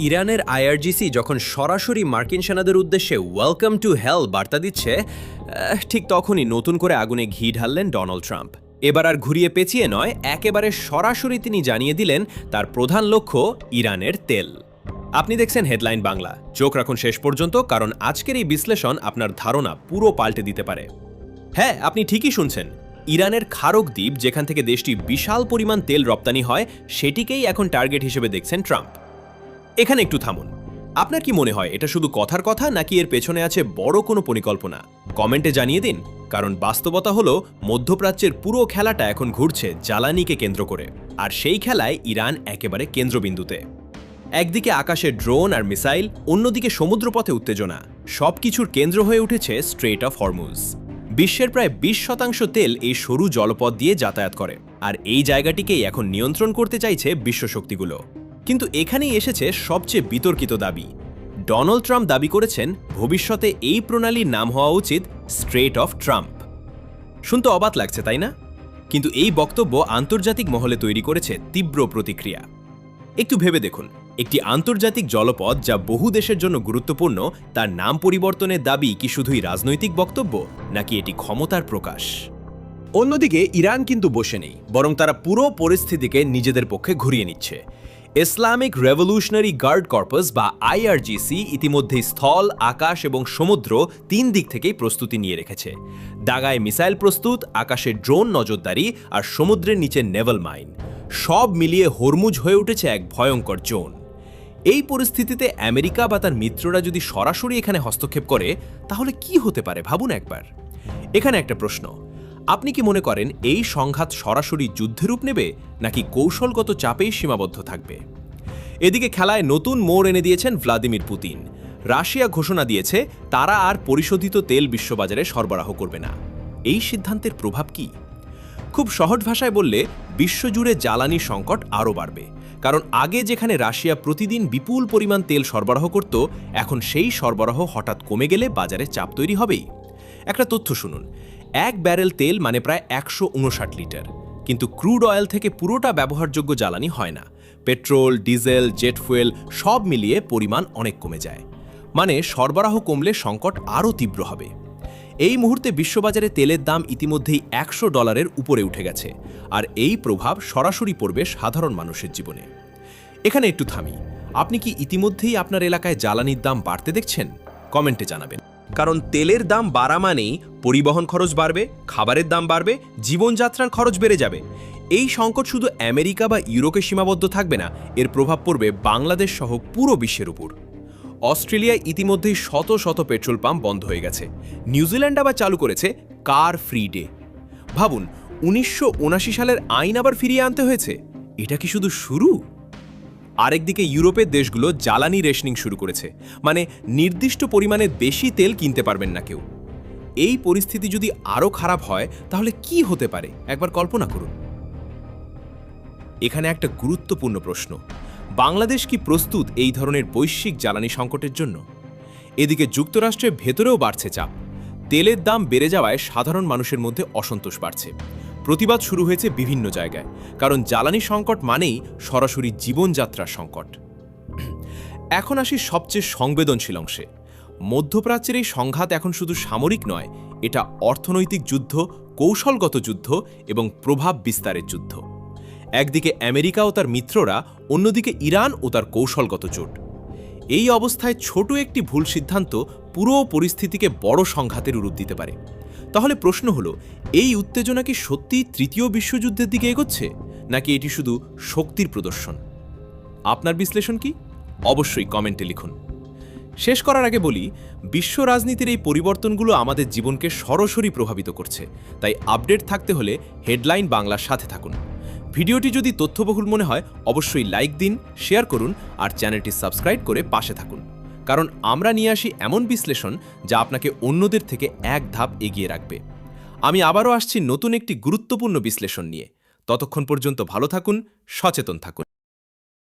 ইরানের আইআরজিসি যখন সরাসরি মার্কিন সেনাদের উদ্দেশ্যে ওয়েলকাম টু হেল বার্তা দিচ্ছে, ঠিক তখনই নতুন করে আগুনে ঘি ঢাললেন ডোনাল্ড ট্রাম্প। এবার আর ঘুরিয়ে পেঁচিয়ে নয়, একেবারে সরাসরি তিনি জানিয়ে দিলেন তার প্রধান লক্ষ্য ইরানের তেল। আপনি দেখছেন হেডলাইন বাংলা, চোখ রাখুন শেষ পর্যন্ত, কারণ আজকের এই বিশ্লেষণ আপনার ধারণা পুরো পাল্টে দিতে পারে। হ্যাঁ, আপনি ঠিকই শুনছেন, ইরানের খারক দ্বীপ, যেখান থেকে দেশটি বিশাল পরিমাণ তেল রপ্তানি হয়, সেটিকেই এখন টার্গেট হিসেবে দেখছেন ট্রাম্প। এখানে একটু থামুন। আপনার কি মনে হয় এটা শুধু কথার কথা, নাকি এর পেছনে আছে বড় কোনো পরিকল্পনা? কমেন্টে জানিয়ে দিন, কারণ বাস্তবতা হলো মধ্যপ্রাচ্যের পুরো খেলাটা এখন ঘুরছে জ্বালানিকে কেন্দ্র করে, আর সেই খেলায় ইরান একেবারে কেন্দ্রবিন্দুতে। একদিকে আকাশে ড্রোন আর মিসাইল, অন্যদিকে সমুদ্রপথে উত্তেজনা, সবকিছুর কেন্দ্র হয়ে উঠেছে স্ট্রেট অফ হরমুজ। বিশ্বের প্রায় 20% তেল এই সরু জলপথ দিয়ে যাতায়াত করে, আর এই জায়গাটিকেই এখন নিয়ন্ত্রণ করতে চাইছে বিশ্বশক্তিগুলো। কিন্তু এখানেই এসেছে সবচেয়ে বিতর্কিত দাবি। ডোনাল্ড ট্রাম্প দাবি করেছেন ভবিষ্যতে এই প্রণালীর নাম হওয়া উচিত স্ট্রেট অফ ট্রাম্প। শুনতে অবাক লাগছে, তাই না? কিন্তু এই বক্তব্য আন্তর্জাতিক মহলে তৈরি করেছে তীব্র প্রতিক্রিয়া। একটু ভেবে দেখুন, একটি আন্তর্জাতিক জলপথ যা বহু দেশের জন্য গুরুত্বপূর্ণ, তার নাম পরিবর্তনের দাবি কি শুধুই রাজনৈতিক বক্তব্য, নাকি এটি ক্ষমতার প্রকাশ? অন্যদিকে ইরান কিন্তু বসে নেই, বরং তারা পুরো পরিস্থিতিকে নিজেদের পক্ষে ঘুরিয়ে নিচ্ছে। ইসলামিক রেভলিউশনারি গার্ড কর্পস বা আইআরজিসি ইতিমধ্যেই স্থল, আকাশ এবং সমুদ্র 3 দিক থেকেই প্রস্তুতি নিয়ে রেখেছে। দাগায় মিসাইল প্রস্তুত, আকাশে ড্রোন নজরদারি, আর সমুদ্রের নিচে নেভাল মাইন, সব মিলিয়ে হরমুজ হয়ে উঠেছে এক ভয়ঙ্কর জোন। এই পরিস্থিতিতে আমেরিকা বা তার মিত্ররা যদি সরাসরি এখানে হস্তক্ষেপ করে, তাহলে কি হতে পারে ভাবুন একবার। এখানে একটা প্রশ্ন, আপনি কি মনে করেন এই সংঘাত সরাসরি যুদ্ধের রূপ নেবে, নাকি কৌশলগত চাপেই সীমাবদ্ধ থাকবে? এদিকে খেলায় নতুন মোড় এনে দিয়েছেন ভ্লাদিমির পুতিন। রাশিয়া ঘোষণা দিয়েছে তারা আর পরিশোধিত তেল বিশ্ববাজারে সরবরাহ করবে না। এই সিদ্ধান্তের প্রভাব কি? খুব সহজ ভাষায় বললে, বিশ্বজুড়ে জ্বালানি সংকট আরও বাড়বে। কারণ আগে যেখানে রাশিয়া প্রতিদিন বিপুল পরিমাণ তেল সরবরাহ করত, এখন সেই সরবরাহ হঠাৎ কমে গেলে বাজারে চাপ তৈরি হবেই। একটা তথ্য শুনুন, 1 ব্যারেল তেল মানে প্রায় 159 লিটার, কিন্তু ক্রুড অয়েল থেকে পুরোটা ব্যবহারযোগ্য জ্বালানি হয় না। পেট্রোল, ডিজেল, জেট ফুয়েল সব মিলিয়ে পরিমাণ অনেক কমে যায়। মানে সরবরাহ কমলে সংকট আরও তীব্র হবে। এই মুহূর্তে বিশ্ববাজারে তেলের দাম ইতিমধ্যেই $100 উপরে উঠে গেছে, আর এই প্রভাব সরাসরি পড়বে সাধারণ মানুষের জীবনে। এখানে একটু থামি, আপনি কি ইতিমধ্যেই আপনার এলাকায় জ্বালানির দাম বাড়তে দেখছেন? কমেন্টে জানাবেন। কারণ তেলের দাম বাড়া মানেই পরিবহন খরচ বাড়বে, খাবারের দাম বাড়বে, জীবনযাত্রার খরচ বেড়ে যাবে। এই সংকট শুধু আমেরিকা বা ইউরোপে সীমাবদ্ধ থাকবে না, এর প্রভাব পড়বে বাংলাদেশ সহ পুরো বিশ্বের উপর। অস্ট্রেলিয়ায় ইতিমধ্যেই শত শত পেট্রোল পাম্প বন্ধ হয়ে গেছে। নিউজিল্যান্ড আবার চালু করেছে কার ফ্রি ডে। ভাবুন, 1979 সালের আইন আবার ফিরিয়ে আনতে হয়েছে। এটা কি শুধু শুরু? আরেকদিকে ইউরোপের দেশগুলো জ্বালানি রেশনিং শুরু করেছে, মানে নির্দিষ্ট পরিমাণে বেশি তেল কিনতে পারবেন না কেউ। এই পরিস্থিতি যদি আরও খারাপ হয়, তাহলে কি হতে পারে একবার কল্পনা করুন। এখানে একটা গুরুত্বপূর্ণ প্রশ্ন, বাংলাদেশ কি প্রস্তুত এই ধরনের বৈশ্বিক জ্বালানি সংকটের জন্য? এদিকে যুক্তরাষ্ট্রের ভেতরেও বাড়ছে চাপ। তেলের দাম বেড়ে যাওয়ায় সাধারণ মানুষের মধ্যে অসন্তোষ বাড়ছে। প্রতিবাদ শুরু হয়েছে বিভিন্ন জায়গায়, কারণ জ্বালানি সংকট মানেই সরাসরি জীবনযাত্রার সংকট। এখন আসি সবচেয়ে সংবেদনশীল অংশে। মধ্যপ্রাচ্যের এই সংঘাত এখন শুধু সামরিক নয়, এটা অর্থনৈতিক যুদ্ধ, কৌশলগত যুদ্ধ এবং প্রভাব বিস্তারের যুদ্ধ। একদিকে আমেরিকা ও তার মিত্ররা, অন্যদিকে ইরান ও তার কৌশলগত জোট। এই অবস্থায় ছোট একটি ভুল সিদ্ধান্ত পুরো পরিস্থিতিকে বড় সংঘাতের রূপ দিতে পারে। তাহলে প্রশ্ন হলো, এই উত্তেজনা কি সত্যি তৃতীয় বিশ্বযুদ্ধের দিকে এগোচ্ছে, নাকি এটি শুধু শক্তির প্রদর্শন? আপনার বিশ্লেষণ কি? অবশ্যই কমেন্টে লিখুন। শেষ করার আগে বলি, বিশ্ব রাজনীতির এই পরিবর্তনগুলো আমাদের জীবনকে সরাসরি প্রভাবিত করছে। তাই আপডেট থাকতে হলে হেডলাইন বাংলার সাথে থাকুন। ভিডিওটি যদি তথ্যবহুল মনে হয়, অবশ্যই লাইক দিন, শেয়ার করুন, আর চ্যানেলটি সাবস্ক্রাইব করে পাশে থাকুন। কারণ আমরা নিয়ে আসি এমন বিশ্লেষণ যা আপনাকে অন্যদের থেকে এক ধাপ এগিয়ে রাখবে। আমি আবারও আসছি নতুন একটি গুরুত্বপূর্ণ বিশ্লেষণ নিয়ে। ততক্ষণ পর্যন্ত ভালো থাকুন, সচেতন থাকুন।